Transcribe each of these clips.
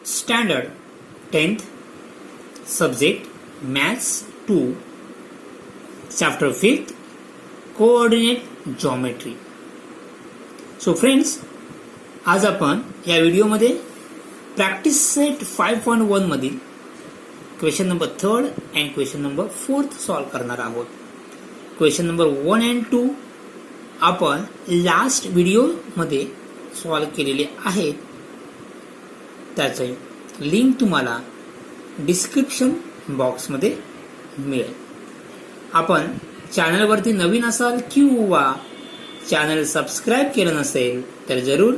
Standard 10th Subject Maths 2 Chapter 5th Coordinate Geometry. So friends, आज आपण या व्हिडिओमध्ये प्रॅक्टिस सेट 5.1 मधील question number 3rd and question number 4th solve करणार आहोत. क्वेश्चन नंबर 1 and 2 आपण लास्ट व्हिडिओमध्ये सॉल्व केलेले आहेत. त्याचे लिंक तुम्हाला डिस्क्रिप्शन बॉक्समध्ये मिळेल. आपण चॅनलवरती नवीन असाल किंवा चॅनल सबस्क्राईब केलं नसेल तर जरूर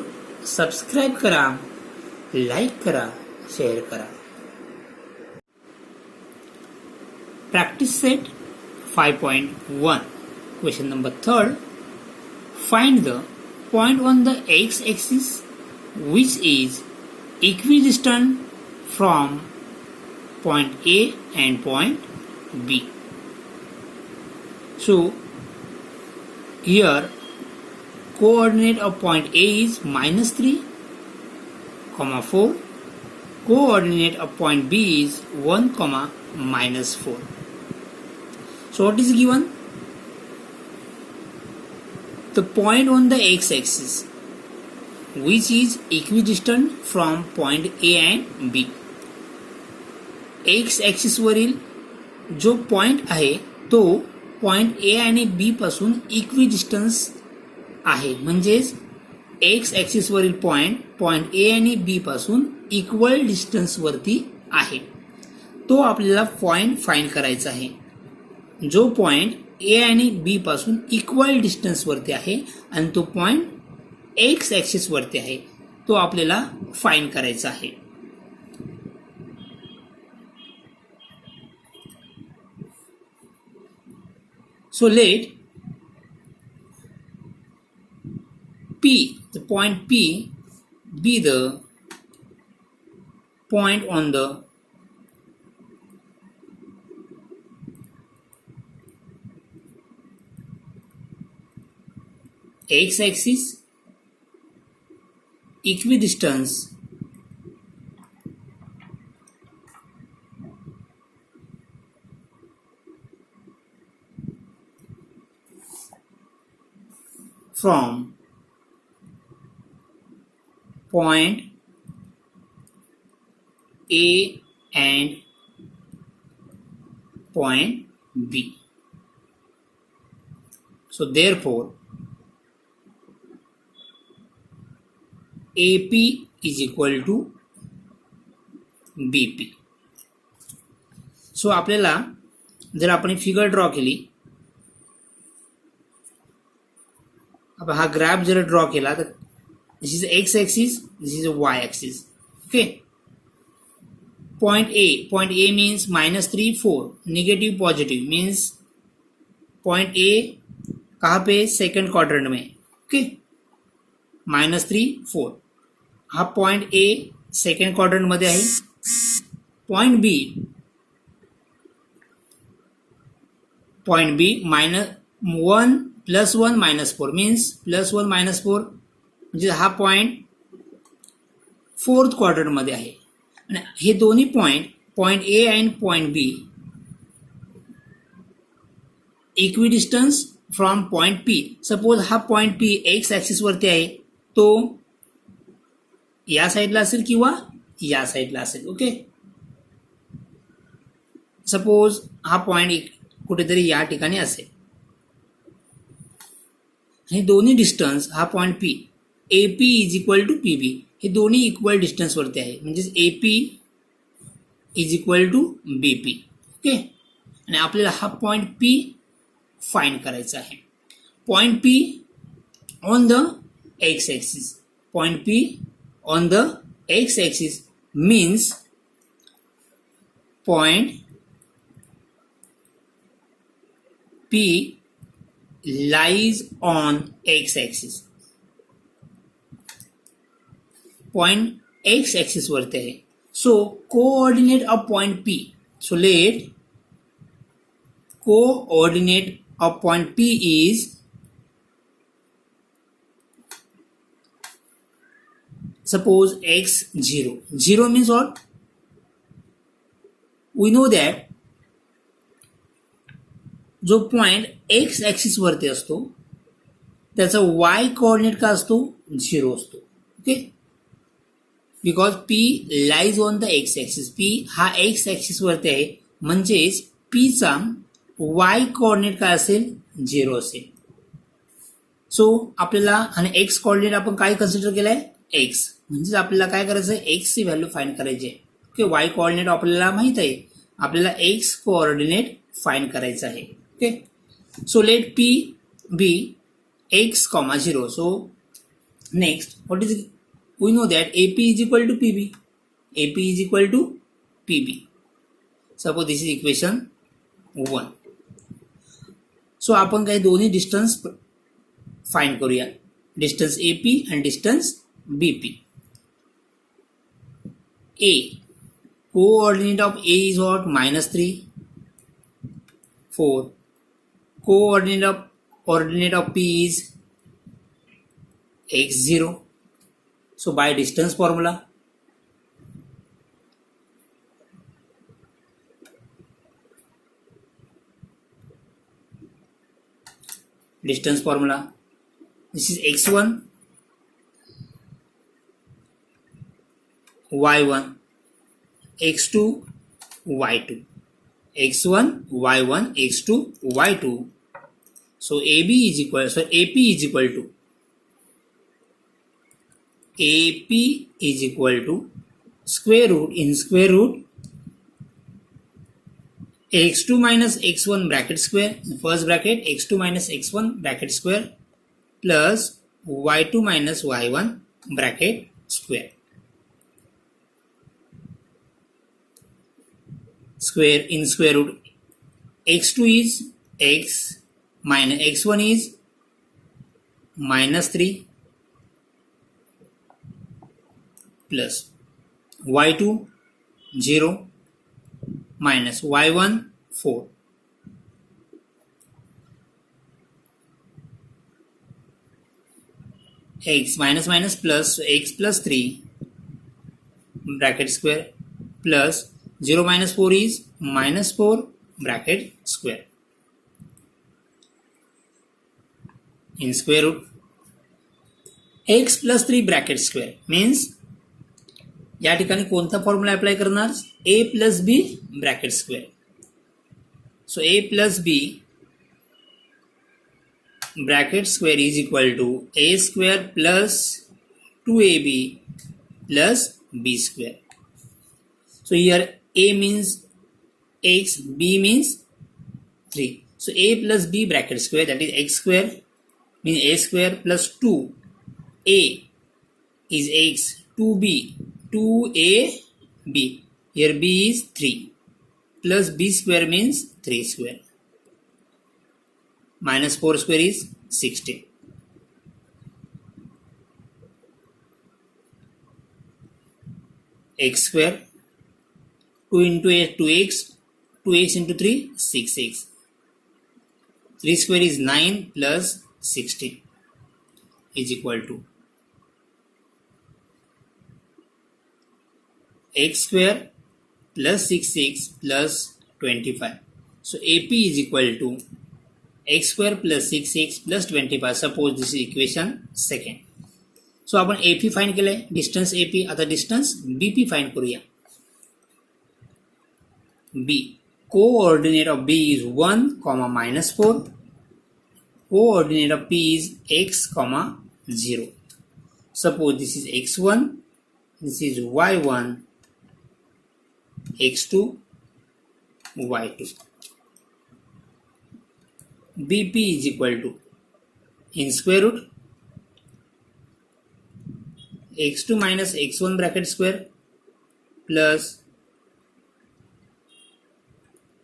सबस्क्राईब करा, लाईक करा, शेअर करा. Practice set 5.1 question number 3rd. Find the point on the x-axis which is equidistant from point A and point B. So here coordinate of point A is -3, 4. Coordinate of point B is 1, -4. So what is given? The point on the x-axis which is equidistant from point A and B. x-axis वरील जो point आहे तो point A आणि B पासून equidistance आहे. म्हणजेच x axis वरील point A आणि B पासून इक्वल डिस्टन्स वरती आहे. तो आपल्याला पॉइंट फाइंड करायचा आहे. जो पॉइंट A आणि B पासून इक्वल डिस्टन्स वरती आहे आणि तो पॉइंट एक्स ॲक्सिस वरती आहे, तो आपल्याला फाइंड करायचा आहे. So let P, the point P, be the point on the x-axis equidistance from point A and point B. So therefore AP is equal to BP. सो आपल्याला जर आपण फिगर ड्रॉ केली, आपण हा ग्राफ जर ड्रॉ केला तर this is x axis, this is why axis. Okay. Point A means -3, 4. Negative positive means point A कहाँ पे? सेकंड क्वाड्रेंट में. ओके. -3, 4. हा पॉइंट ए सेकंड क्वाड्रंट मध्ये आहे. पॉइंट बी -1 +1 -4 मीन्स +1 -4 म्हणजे हा पॉइंट फोर्थ क्वाड्रंट मध्ये आहे. आणि हे दोन्ही पॉइंट ए आणि point B equidistant from point P. Suppose हा पॉइंट पी एक्स ॲक्सिस वरती आहे, तो या साईडला असेल किंवा या साईडला असेल. ओके. सपोज हा पॉइंट कुठेतरी या ठिकाणी असेल. हे दोन्ही डिस्टन्स हा point P AP is equal to PB हे दोन्ही इक्वल डिस्टन्स वरती आहे. म्हणजेच AP is equal to BP. Okay. आणि आपल्याला हा पॉइंट P फाइंड करायचा आहे. Point P on the X axis. Point P on the x-axis means point P lies on x-axis. Point x-axis वरती आहे. So coordinate of point P. So let coordinate of point P is suppose x 0. 0 means what? We know that जो point x axis वरती असतो त्याचा वाय coordinate का असतो 0 असतो. Okay, because P lies on the x axis. P हा x axis वरती आहे म्हणजेच पी चा वाय कोऑर्डिनेट काय असेल 0 असेल. सो आपल्याला आणि एक्स कोऑर्डिनेट आपण काय कन्सिडर केलाय एक्स, म्हणजेच आपल्याला काय करायचं आहे एक्स ची व्हॅल्यू फाइंड करायची आहे. ओके, वाय कोऑर्डिनेट आपल्याला माहित आहे, आपल्याला एक्स कोऑर्डिनेट फाइंड करायचं आहे. Okay, so let P be x, 0. So next, what is it? We know that AP is equal to PB. AP is equal to PB. Suppose this is equation 1. So आपण काही दोन्ही distance find करूया, distance AP and distance BP. A coordinate of A is what? -3. 4 coordinate of P is x0. So by distance formula, this is x1 y1 x2 y2, x1 y1 x2 y2. So AP is equal to square root x2 minus x1 bracket square, first bracket x2 minus x1 bracket square plus y2 minus y1 bracket square. Square in square root, x2 is x minus x1 is -3 plus y2 0 minus y1 4. X minus plus, so x plus 3 bracket square plus 0 minus 4 is -4 bracket square. In square root x plus 3 bracket square means या ठिकाणी कोणता formula apply करणार a plus b bracket square. So a plus b bracket square is equal to a square plus 2ab plus b square. So here a means x, b means 3. So a plus b bracket square, that is x square, means a square plus 2a is x, 2b 2ab, here b is 3 plus b square means 3 square minus 4 square is 16. X square 2 into 8 2x, 2x into 3 6x, 3 square is 9 plus 16 is equal to x square plus 6x plus 25. So AP is equal to x square plus 6x plus 25. Suppose this is equation second. So आपण AP find केलंय, distance AP. आता distance BP find करूया. B coordinate of B is 1, -4. Coordinate of P is x, 0. Suppose this is x1, this is y1, x2, y2. BP is equal to, in square root, x2 minus x1 bracket square plus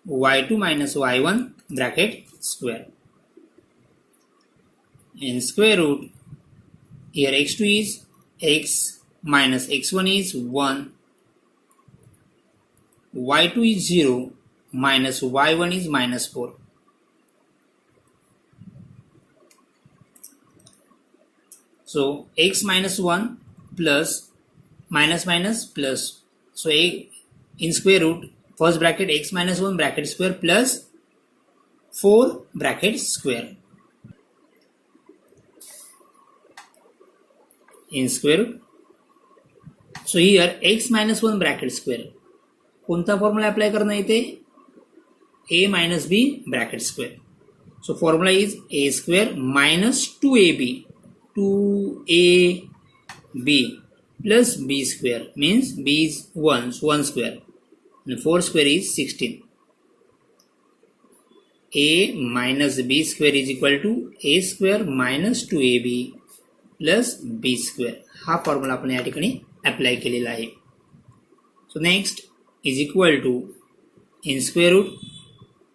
y2 minus y1 bracket square. In square root, here x2 is x minus x1 is 1, y2 is 0 minus y1 is -4. So x minus 1 plus minus minus plus. So in square root, first bracket x minus 1 bracket square plus 4 bracket square. In square root. So here x minus 1 bracket square. कोणता formula apply करणं इथे? a minus b bracket square. So formula is a square minus 2ab. 2ab plus b square means b is 1, so 1 square. And 4 square is 16. A minus b square is equal to a square minus 2ab plus b square. हा formula आपण या ठिकाणी apply केलेला आहे. So next is equal to in square root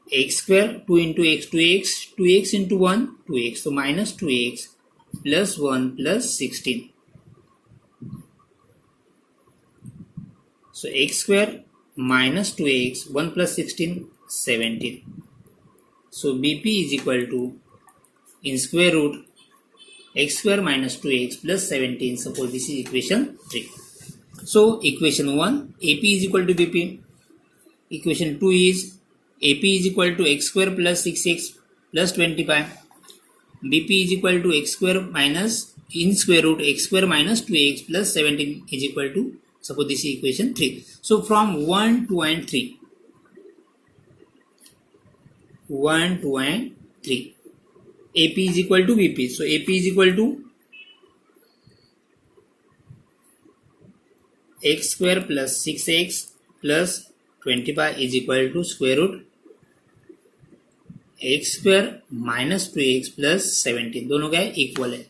x square 2 into x 2x 2x into 1 2x, so minus 2x plus 1 plus 16. So x square minus 2x 1 plus 16 17. So BP is equal to in square root x square minus 2x plus 17. Suppose this is equation 3. So equation 1 AP is equal to BP. Equation 2 is AP is equal to x square plus 6x plus 25. BP is equal to x square minus in square root x square minus 2x plus 17 is equal to, suppose this is equation 3. So from 1, 2 and 3. 1, 2 and 3. AP is equal to BP. So AP is equal to x square plus 6x plus 25 is equal to square root x square minus 2x plus 17. दोनों क्या है? Equal है.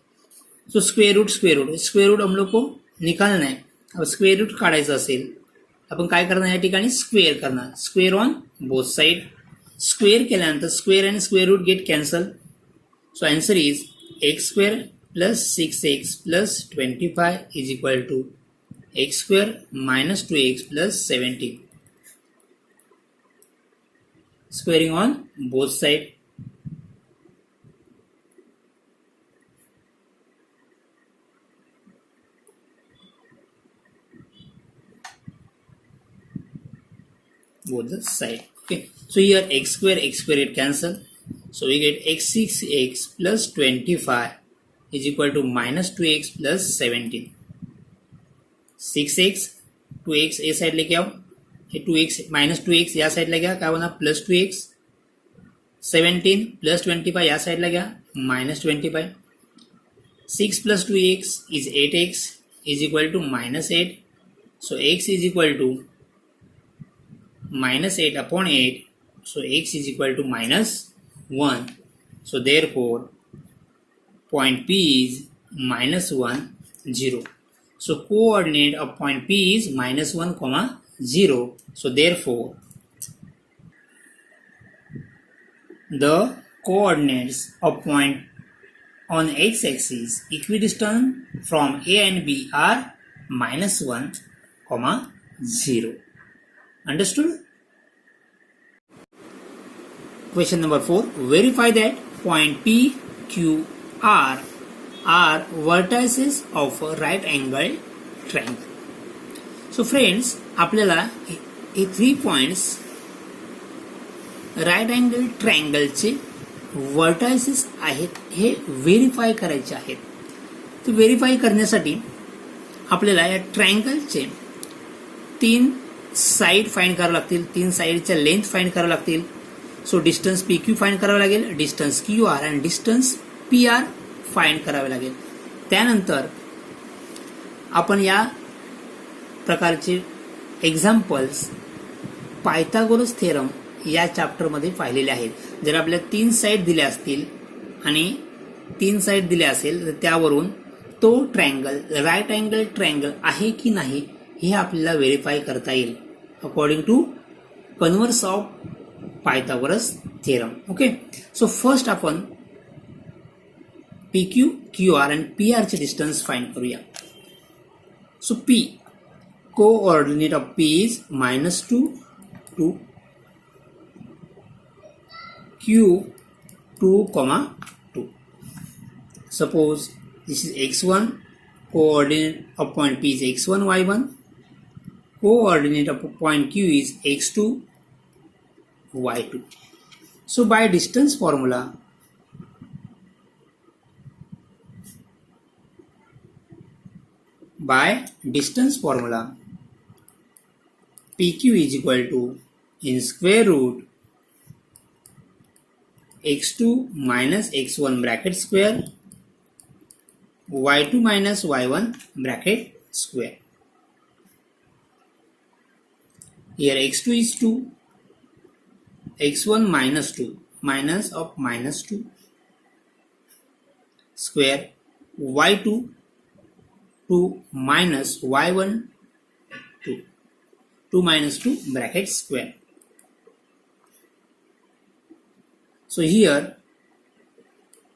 सो square root हम लोग को निकालना है. अब स्क्वेअर रूट काढायचं असेल आपण काय करणार या ठिकाणी? स्क्वेअर करणार. Square on both side. Square केल्यानंतर स्क्वेअर आणि square root get cancel. So answer is X square plus 6x plus 25 is equal to X square minus 2x plus 17. Squaring on both sides. Both the side. Okay. So here x square get cancel. So we get x6x plus 25 is equal to minus 2x plus 17. 6x 2x A side लेके आओ. 2x minus 2x या साइडला घ्या. काय होणार? Plus 2x. 17 plus 25 या साइडला घ्या. Minus 25. 6 plus 2x is 8x is equal to minus 8. So x is equal to minus 8 upon 8. So x is equal to minus 1. So therefore point P is minus 1 0. So coordinate of point P is minus 1 comma 0. So therefore the coordinates of point on x-axis equidistant from A and B are minus 1 comma 0. Understood? Question number 4. Verify that point P, Q, R are vertices of a right angle triangle. So friends, आपल्याला हे 3 points right angle ट्रायंगलचे vertices आहेत हे verify करायचे आहेत. तर verify करण्यासाठी आपल्याला या ट्रायंगलचे 3 side find करावे लागतील. 3 साइडच्या लेंथ फाइंड करावे लागतील. सो डिस्टन्स पी क्यू फाइंड करावे लागेल, डिस्टन्स क्यू आर आणि डिस्टन्स पी आर फाइंड करावे लागेल. त्यानंतर आपण या प्रकारचे एक्झाम्पल्स पायथागोरस थेरम या चॅप्टरमध्ये पाहिलेले आहेत. जर आपल्याला 3 साइड दिल्या असतील आणि 3 साइड दिल्या असेल तर त्यावरून तो ट्रायंगल राइट अँगल ट्रायंगल आहे की नाही हे आपल्याला व्हेरीफाय करता येईल according to converse of Pythagoras theorem. Okay. So first आपण पी क्यू, क्यू आर आणि पी आर चे डिस्टन्स फाइंड करूया. So P coordinate of P is -2 2, Q 2, 2. Suppose this is x1, coordinate of point P is x1, y1. Coordinate of point Q is x2, y2. So by distance formula, PQ is equal to in square root x2 minus x1 bracket square y2 minus y1 bracket square. Here x2 is 2, x1 minus 2, minus of minus 2 square, y2 2 minus y1 2, 2 minus 2 bracket square. So here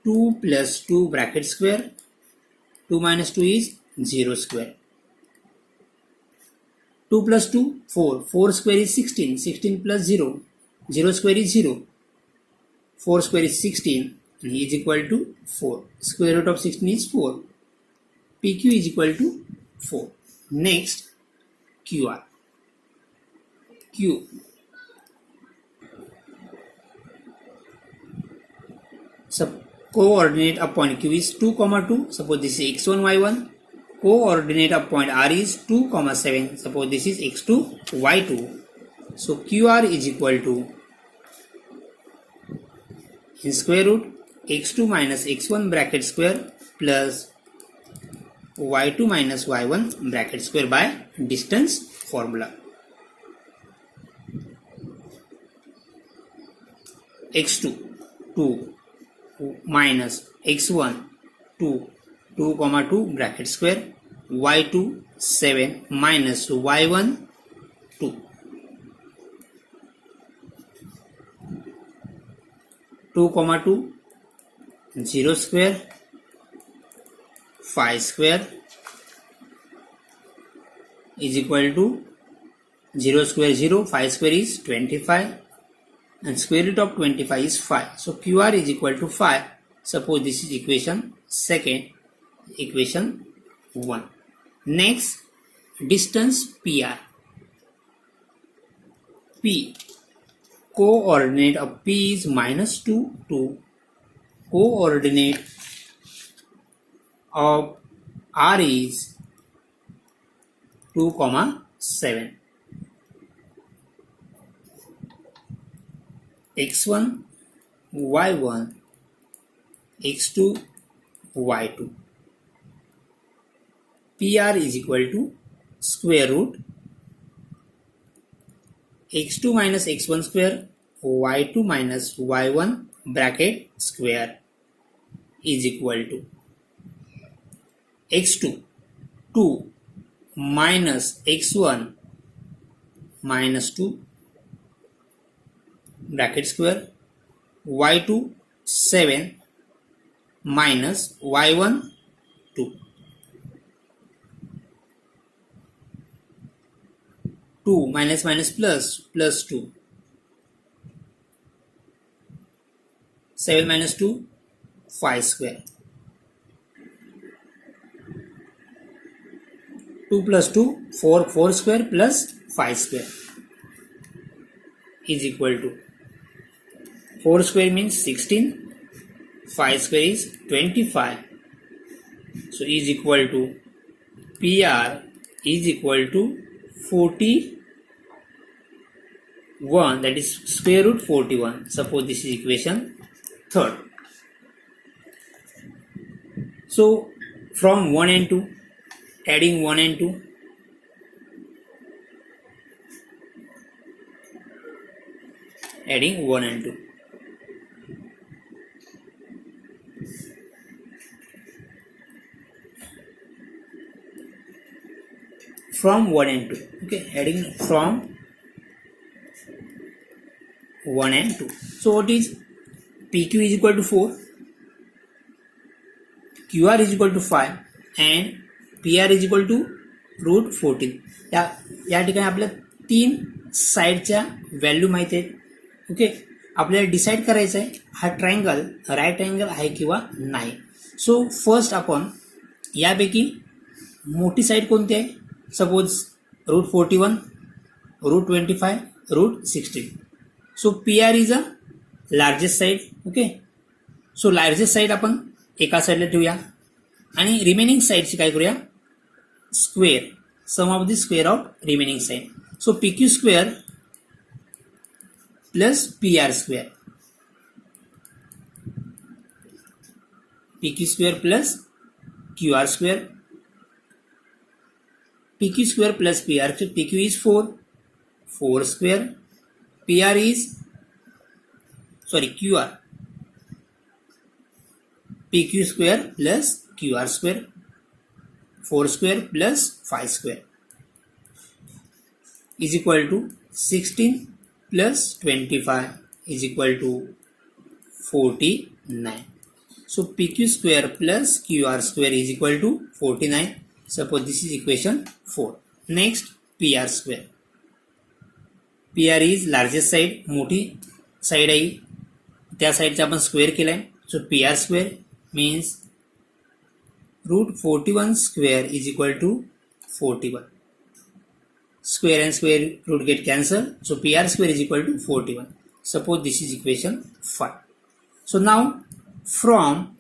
2 plus 2 bracket square, 2 minus 2 is 0 square. 2 plus 2, 4. 4 square is 16. 16 plus 0. 0 square is 0. 4 square is 16 and is equal to 4. Square root of 16 is 4. PQ is equal to 4. Next, QR. Q. So, coordinate of point Q is 2, 2. Suppose this is x1, y1. Coordinate of point R is 2, 7. Suppose this is x2, y2. So QR is equal to in square root x2 minus x1 bracket square plus y2 minus y1 bracket square by distance formula. x2 2 minus x1 2 2, 2 bracket square y2 7 minus y1 2. 2, 2 0 square 5 square is equal to 0 square 0, 5 square is 25 and square root of 25 is 5. So QR is equal to 5. Suppose this is equation second. Equation 1. Next, distance PR. P. Coordinate of P is minus 2, 2. Coordinate of R is 2, 7. x1, y1, x2, y2. PR is equal to square root x2 minus x1 square y2 minus y1 bracket square is equal to x2 2 minus x1 minus 2 bracket square y2 7 minus y1 2. 2 minus minus plus 2. 7 minus 2, 5 square. 2 plus 2, 4 square plus 5 square is equal to 4 square means 16, 5 square is 25. So is equal to PR is equal to 41, that is square root 41. Suppose this is equation third. So from 1 and 2, adding 1 and 2, adding 1 and 2. From 1 and 2, okay, adding from 1 and 2. So what is PQ is equal to 4, QR is equal to 5 and PR is equal to root 14. या ठिकाणी आपल्या 3 साईडच्या value माहिती आहेत. Okay, आपल्याला decide करायचं आहे हा ट्रायंगल राईट अँगल आहे किंवा नाही. सो फर्स्ट आपण यापैकी मोठी साईड कोणती आहे? Suppose √41, √25, √16. So PR is a largest side. Okay, so largest side आपण एका साईडला ठेवूया आणि रिमेनिंग साईडची काय करूया? Square, sum of the square of remaining side. So PQ square plus PR square, PQ square plus QR square, PQ square plus PR, PQ is 4 square, PR is, QR, PQ square plus QR square, 4 square plus 5 square is equal to 16 plus 25 is equal to 49. So PQ square plus QR square is equal to 49. Suppose this is equation 4. Next, PR square. PR is largest side, मोठी side आहे, त्या साईडचा आपण square केलाय. सो PR square means √41 square is equal to 41. Square and square root get cancelled. So PR square is equal to 41. Suppose this is equation 5. So now from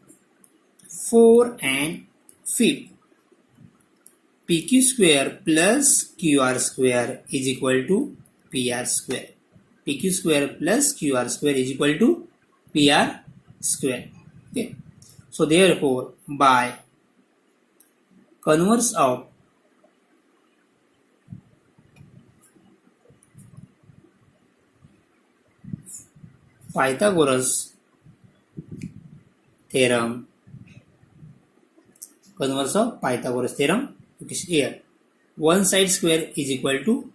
4 and 5, PQ square plus QR square is equal to PR square. PQ square plus QR square is equal to PR square. Okay. So therefore, by converse of Pythagoras theorem, it is here, one side square is equal to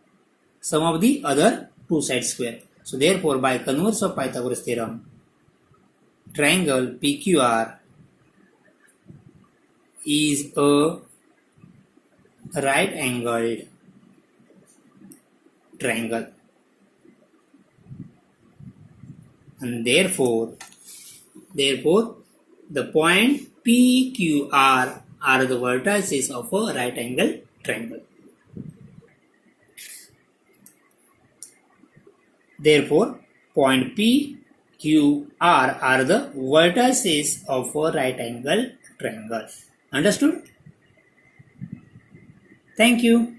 sum of the other two side square. So therefore, by converse of Pythagoras theorem, triangle PQR is a right angled triangle, and therefore the point PQR are the vertices of a right angle triangle. Therefore, point PQR are the vertices of a right angle triangle. Understood? Thank you.